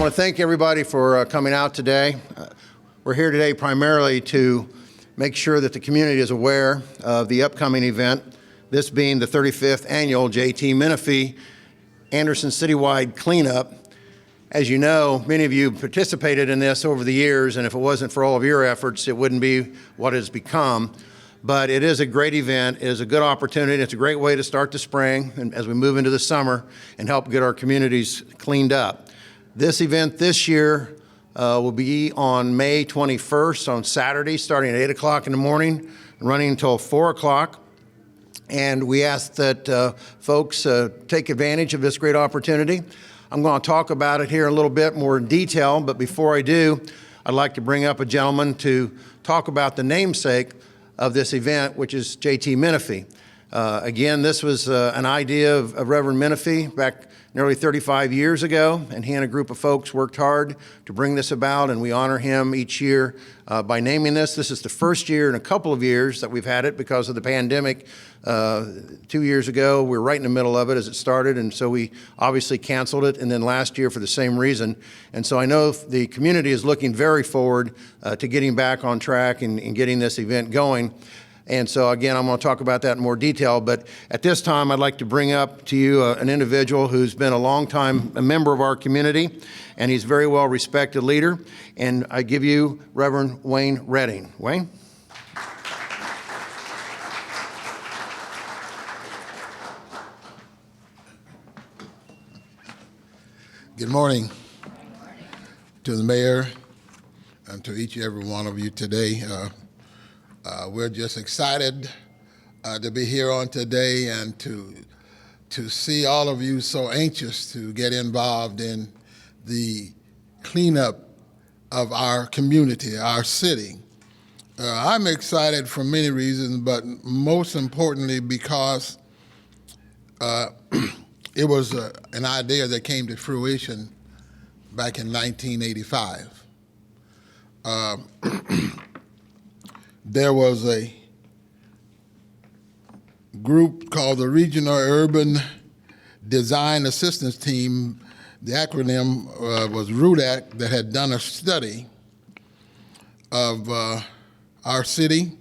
want to thank everybody for coming out today. We're here today primarily to make sure that the community is aware of the upcoming event, this being the 35th annual J.T. Menifee Anderson Citywide Cleanup. As you know, many of you participated in this over the years, and if it wasn't for all of your efforts, it wouldn't be what it has become. But it is a great event. It is a good opportunity. It's a great way to start the spring and as we move into the summer and help get our communities cleaned up. This event this year will be on May 21st on Saturday, starting at 8 o'clock in the morning, running until 4 o'clock. And we ask that folks take advantage of this great opportunity. I'm going to talk about it here a little bit more in detail, but before I do, I'd like to bring up a gentleman to talk about the namesake of this event, which is J.T. Menifee. Again, this was an idea of Reverend Menifee back nearly 35 years ago, and he and a group of folks worked hard to bring this about, and we honor him each year by naming this. This is the first year in a couple of years that we've had it because of the pandemic. 2 years ago, we were right in the middle of it as it started, and so we obviously canceled it, and then last year for the same reason. And so I know the community is looking very forward to getting back on track and getting this event going. And so again, I'm going to talk about that in more detail, but at this time I'd like to bring up to you an individual who's been a long time a member of our community, and he's a very well respected leader, and I give you Reverend Wayne Redding. Wayne? Good morning to the mayor and to each and every one of you today. We're just excited to be here on today and to see all of you so anxious to get involved in the cleanup of our community, our city. I'm excited for many reasons, but most importantly because it was an idea that came to fruition back in 1985. There was a group called the Regional Urban Design Assistance Team. The acronym was RUDAC, that had done a study of our city,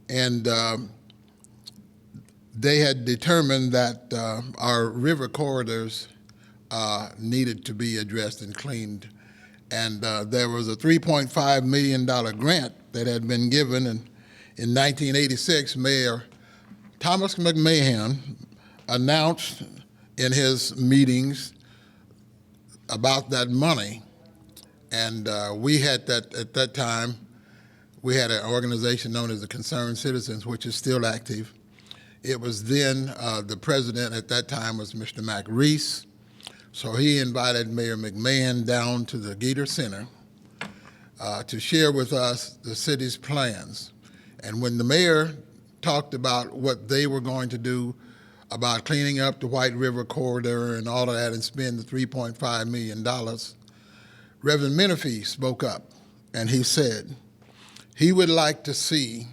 and they had determined that our river corridors needed to be addressed and cleaned. And there was a $3.5 million grant that had been given, and in 1986, Mayor Thomas McMahon announced in his meetings about that money. And we had at that time, we had an organization known as the Concerned Citizens, which is still active. It was then, the president at that time was Mr. Mac Reese. So he invited Mayor McMahon down to the Gator Center to share with us the city's plans. And when the mayor talked about what they were going to do about cleaning up the White River Corridor and all of that and spend the $3.5 million, Reverend Menifee spoke up and he said he would like to see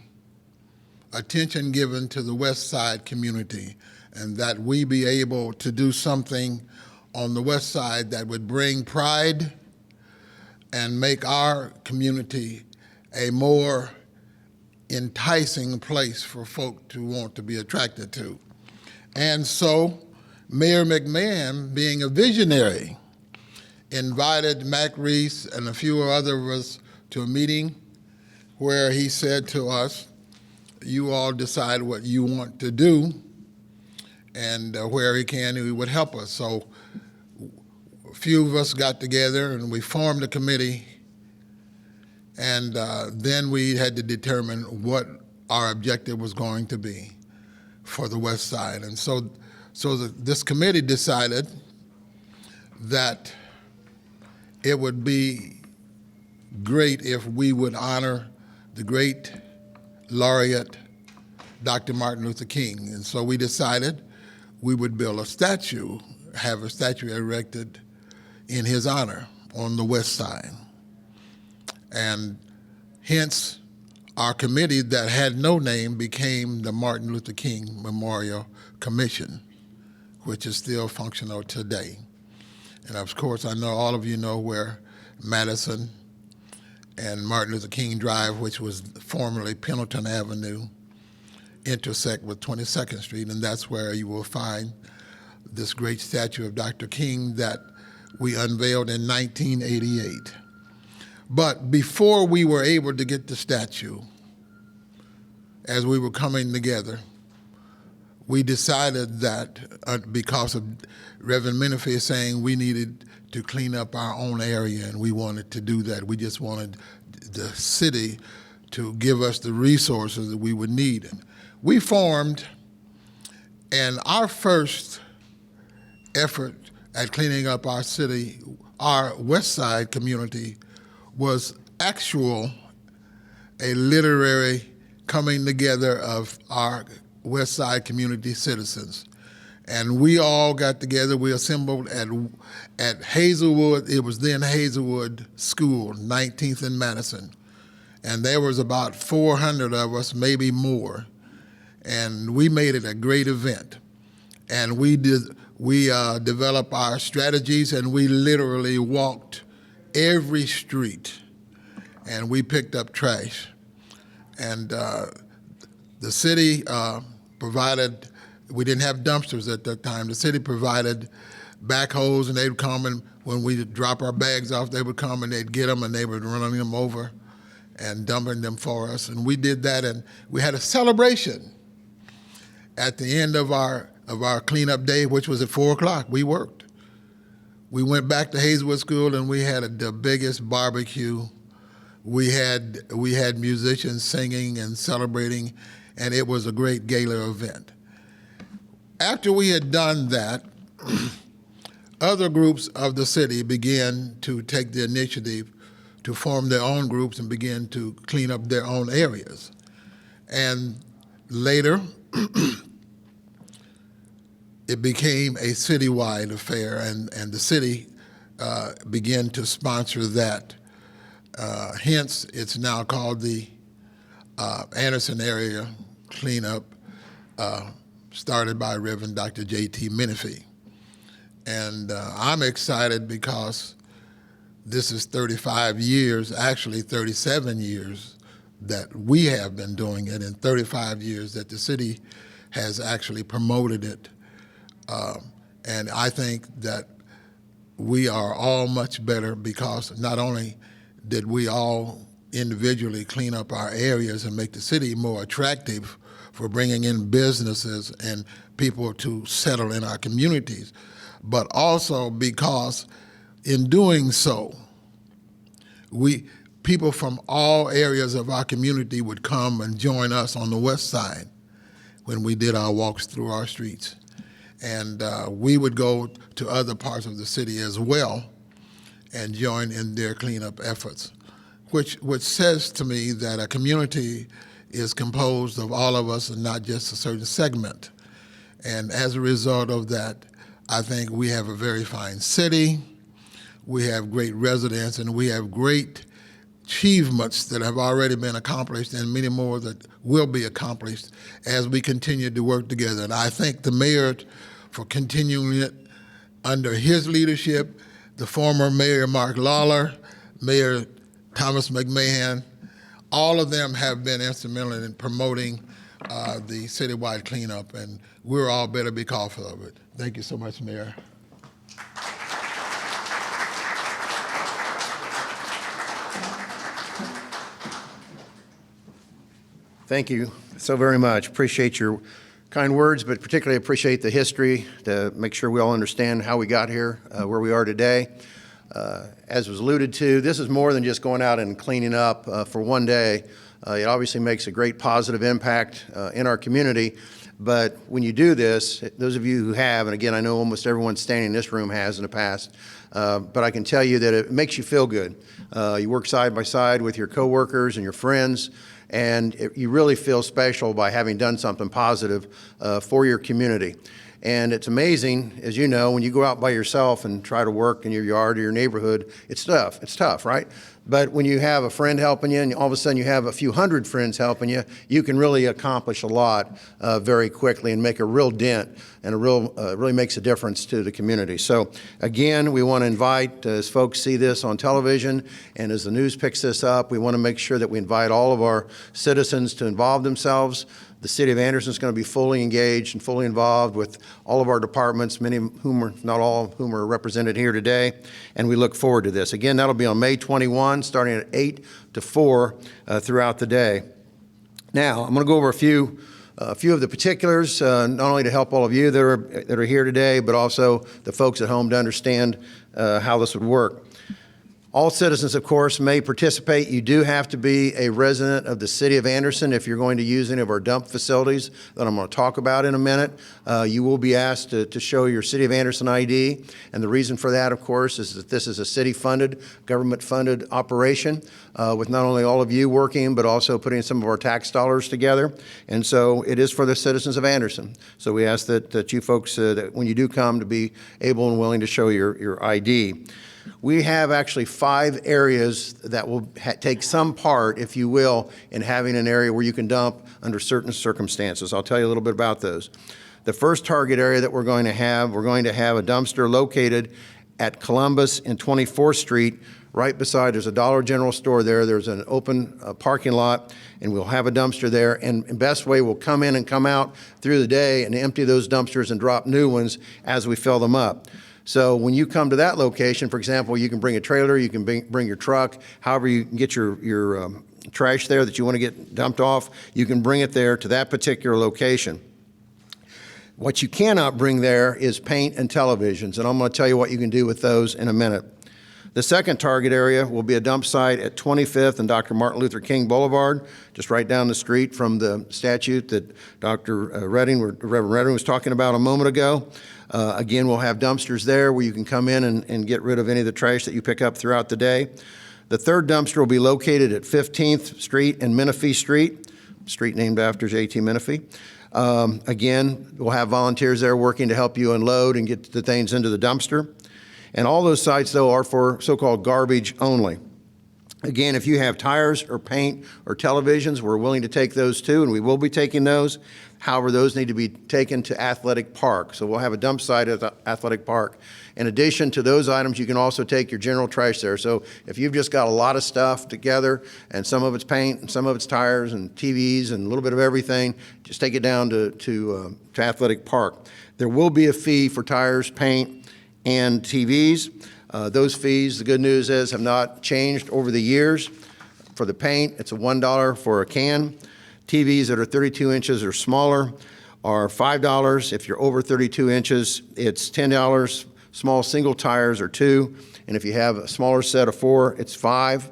attention given to the West Side community and that we be able to do something on the West Side that would bring pride and make our community a more enticing place for folk to want to be attracted to. And so Mayor McMahon, being a visionary, invited Mac Reese and a few other of us to a meeting where he said to us, you all decide what you want to do, and where he can, he would help us. So a few of us got together and we formed a committee, and then we had to determine what our objective was going to be for the West Side. And so this committee decided that it would be great if we would honor the great laureate, Dr. Martin Luther King. And so we decided we would build a statue, have a statue erected in his honor on the West Side. And hence, our committee that had no name became the Martin Luther King Memorial Commission, which is still functional today. And of course, I know all of you know where Madison and Martin Luther King Drive, which was formerly Pendleton Avenue, intersect with 22nd Street, and that's where you will find this great statue of Dr. King that we unveiled in 1988. But before we were able to get the statue, as we were coming together, we decided that because of Reverend Menifee saying we needed to clean up our own area, and we wanted to do that. We just wanted the city to give us the resources that we would need. We formed, and our first effort at cleaning up our city, our West Side community, was a literary coming together of our West Side community citizens. And we all got together, we assembled at Hazelwood, it was then Hazelwood School, 19th and Madison. And there was about 400 of us, maybe more. And we made it a great event. And we developed our strategies, and we literally walked every street, and we picked up trash. And the city provided, we didn't have dumpsters at that time. The city provided backhoes, and they'd come, and when we drop our bags off, they would come and they'd get them, and they would run them over and dumping them for us. And we did that, and we had a celebration at the end of our cleanup day, which was at 4 o'clock. We worked. We went back to Hazelwood School, and we had the biggest barbecue. We had musicians singing and celebrating, and it was a great gala event. After we had done that, other groups of the city began to take the initiative to form their own groups and begin to clean up their own areas. And later, it became a citywide affair, and the city began to sponsor that. Hence, it's now called the Anderson Area Cleanup, started by Reverend Dr. J.T. Menifee. And I'm excited because this is 35 years, actually 37 years that we have been doing it, and 35 years that the city has actually promoted it. And I think that we are all much better because not only did we all individually clean up our areas and make the city more attractive for bringing in businesses and people to settle in our communities, but also because in doing so, people from all areas of our community would come and join us on the West Side when we did our walks through our streets. And we would go to other parts of the city as well and join in their cleanup efforts, which says to me that a community is composed of all of us and not just a certain segment. And as a result of that, I think we have a very fine city, we have great residents, and we have great achievements that have already been accomplished and many more that will be accomplished as we continue to work together. And I thank the mayor for continuing it under his leadership, the former Mayor Mark Lawler, Mayor Thomas McMahon. All of them have been instrumental in promoting the citywide cleanup, and we're all better because of it. Thank you so much, Mayor. Thank you so very much. Appreciate your kind words, but particularly appreciate the history to make sure we all understand how we got here, where we are today. As was alluded to, this is more than just going out and cleaning up for one day. It obviously makes a great positive impact in our community. But when you do this, those of you who have, and again, I know almost everyone standing in this room has in the past, but I can tell you that it makes you feel good. You work side by side with your coworkers and your friends, and you really feel special by having done something positive for your community. And it's amazing, as you know, when you go out by yourself and try to work in your yard or your neighborhood, it's tough. It's tough, right? But when you have a friend helping you and all of a sudden you have a few hundred friends helping you, you can really accomplish a lot very quickly and make a real dent, and really makes a difference to the community. So again, we want to invite, as folks see this on television and as the news picks this up, we want to make sure that we invite all of our citizens to involve themselves. The City of Anderson is going to be fully engaged and fully involved with all of our departments, many of whom are, not all of whom are represented here today, and we look forward to this. Again, that'll be on May 21, starting at 8 to 4 throughout the day. Now, I'm going to go over a few of the particulars, not only to help all of you that are here today, but also the folks at home to understand how this would work. All citizens, of course, may participate. You do have to be a resident of the City of Anderson if you're going to use any of our dump facilities that I'm going to talk about in a minute. You will be asked to show your City of Anderson ID, and the reason for that, of course, is that this is a city-funded, government-funded operation with not only all of you working, but also putting some of our tax dollars together, and so it is for the citizens of Anderson. So we ask that you folks, that when you do come, to be able and willing to show your ID. We have actually 5 areas that will take some part, if you will, in having an area where you can dump under certain circumstances. I'll tell you a little bit about those. The first target area that we're going to have a dumpster located at Columbus and 24th Street, right beside, there's a Dollar General store there. There's an open parking lot, and we'll have a dumpster there. And best way, we'll come in and come out through the day and empty those dumpsters and drop new ones as we fill them up. So when you come to that location, for example, you can bring a trailer, you can bring your truck, however you can get your trash there that you want to get dumped off, you can bring it there to that particular location. What you cannot bring there is paint and televisions, and I'm going to tell you what you can do with those in a minute. The second target area will be a dump site at 25th and Dr. Martin Luther King Boulevard, just right down the street from the statue that Reverend Redding was talking about a moment ago. Again, we'll have dumpsters there where you can come in and get rid of any of the trash that you pick up throughout the day. The third dumpster will be located at 15th Street and Menifee Street named after J.T. Menifee. Again, we'll have volunteers there working to help you unload and get the things into the dumpster. And all those sites, though, are for so-called garbage only. Again, if you have tires or paint or televisions, we're willing to take those too, and we will be taking those. However, those need to be taken to Athletic Park. So we'll have a dump site at the Athletic Park. In addition to those items, you can also take your general trash there. So if you've just got a lot of stuff together, and some of it's paint, and some of it's tires and TVs and a little bit of everything, just take it down to Athletic Park. There will be a fee for tires, paint, and TVs. Those fees, the good news is, have not changed over the years. For the paint, it's a $1 for a can. TVs that are 32 inches or smaller are $5. If you're over 32 inches, it's $10. Small single tires are $2. And if you have a smaller set of 4, it's $5.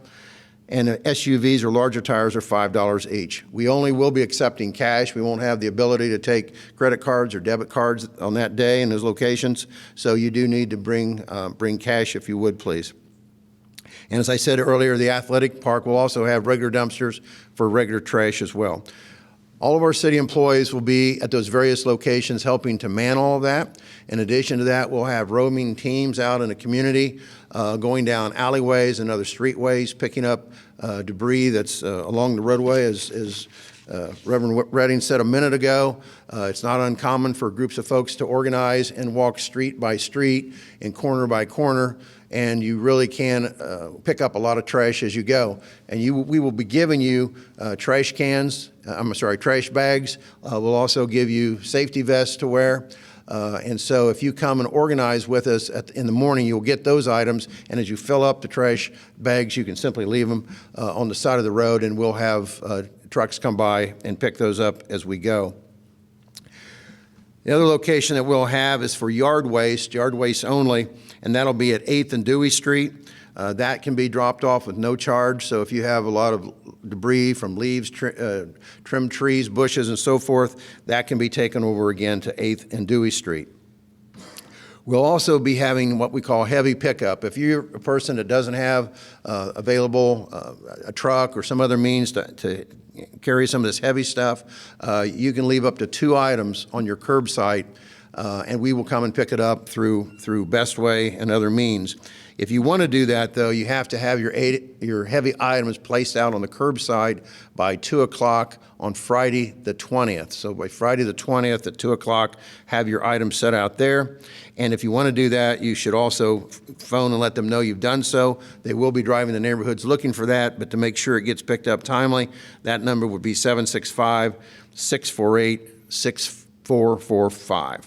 And SUVs or larger tires are $5 each. We only will be accepting cash. We won't have the ability to take credit cards or debit cards on that day in those locations. So you do need to bring cash if you would, please. And as I said earlier, the Athletic Park will also have regular dumpsters for regular trash as well. All of our city employees will be at those various locations helping to man all of that. In addition to that, we'll have roaming teams out in the community, going down alleyways and other streetways, picking up debris that's along the roadway. As Reverend Redding said a minute ago, it's not uncommon for groups of folks to organize and walk street by street and corner by corner, and you really can pick up a lot of trash as you go. And we will be giving you trash bags. We'll also give you safety vests to wear. And so if you come and organize with us in the morning, you'll get those items. And as you fill up the trash bags, you can simply leave them on the side of the road, and we'll have trucks come by and pick those up as we go. The other location that we'll have is for yard waste only, and that'll be at 8th and Dewey Street. That can be dropped off with no charge. So if you have a lot of debris from leaves, trimmed trees, bushes, and so forth, that can be taken over again to 8th and Dewey Street. We'll also be having what we call heavy pickup. If you're a person that doesn't have available a truck or some other means to carry some of this heavy stuff, you can leave up to 2 items on your curbside and we will come and pick it up through Best Way and other means. If you want to do that, though, you have to have your heavy items placed out on the curbside by 2 o'clock on Friday the 20th. So by Friday the 20th at 2 o'clock, have your items set out there. And if you want to do that, you should also phone and let them know you've done so. They will be driving the neighborhoods looking for that, but to make sure it gets picked up timely, that number would be 765-648-6445.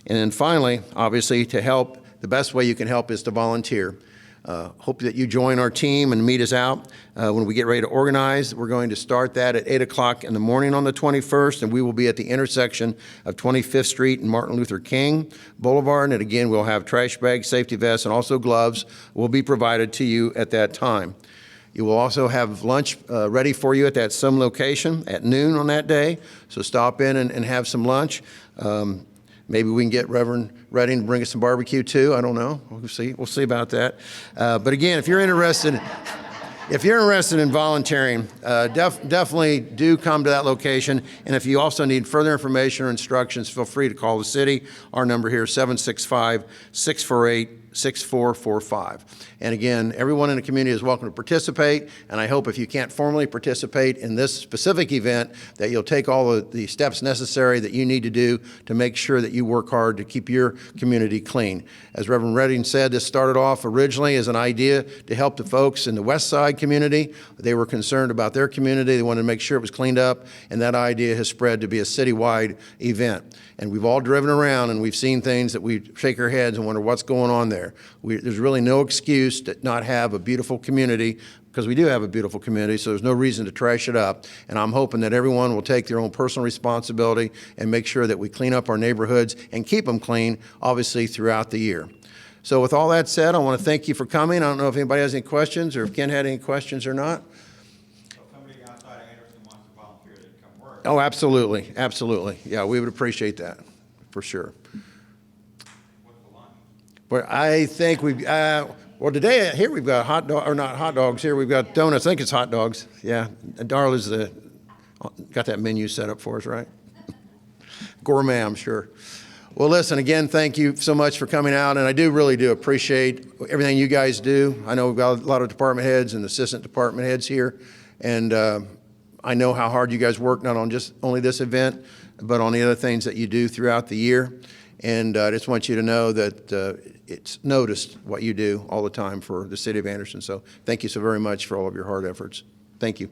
And then finally, obviously, to help, the best way you can help is to volunteer. Hope that you join our team and meet us out when we get ready to organize. We're going to start that at 8 o'clock in the morning on the 21st, and we will be at the intersection of 25th Street and Martin Luther King Boulevard. And again, we'll have trash bags, safety vests, and also gloves will be provided to you at that time. You will also have lunch ready for you at that some location at noon on that day, so stop in and have some lunch. Maybe we can get Reverend Redding to bring us some barbecue too. I don't know. We'll see. We'll see about that. But again, if you're interested in volunteering, definitely do come to that location. And if you also need further information or instructions, feel free to call the city. Our number here is 765-648-6445. And again, everyone in the community is welcome to participate. And I hope if you can't formally participate in this specific event, that you'll take all of the steps necessary that you need to do to make sure that you work hard to keep your community clean. As Reverend Redding said, this started off originally as an idea to help the folks in the West Side community. They were concerned about their community. They wanted to make sure it was cleaned up. And that idea has spread to be a citywide event. And we've all driven around and we've seen things that we shake our heads and wonder what's going on there. There's really no excuse to not have a beautiful community, because we do have a beautiful community, so there's no reason to trash it up. And I'm hoping that everyone will take their own personal responsibility and make sure that we clean up our neighborhoods and keep them clean, obviously, throughout the year. So with all that said, I want to thank you for coming. I don't know if anybody has any questions or if Ken had any questions or not. Somebody outside of Anderson wants to volunteer, they can come work. Oh, absolutely, absolutely. Yeah, we would appreciate that, for sure. What's the lunch? But I think well, today here we've got not hot dogs here. We've got donuts. I think it's hot dogs. Yeah, Darla's got that menu set up for us, right? Gourmet, I'm sure. Well, listen, again, thank you so much for coming out, and I really do appreciate everything you guys do. I know we've got a lot of department heads and assistant department heads here, and I know how hard you guys work, not on just only this event, but on the other things that you do throughout the year. And I just want you to know that it's noticed what you do all the time for the city of Anderson. So thank you so very much for all of your hard efforts. Thank you.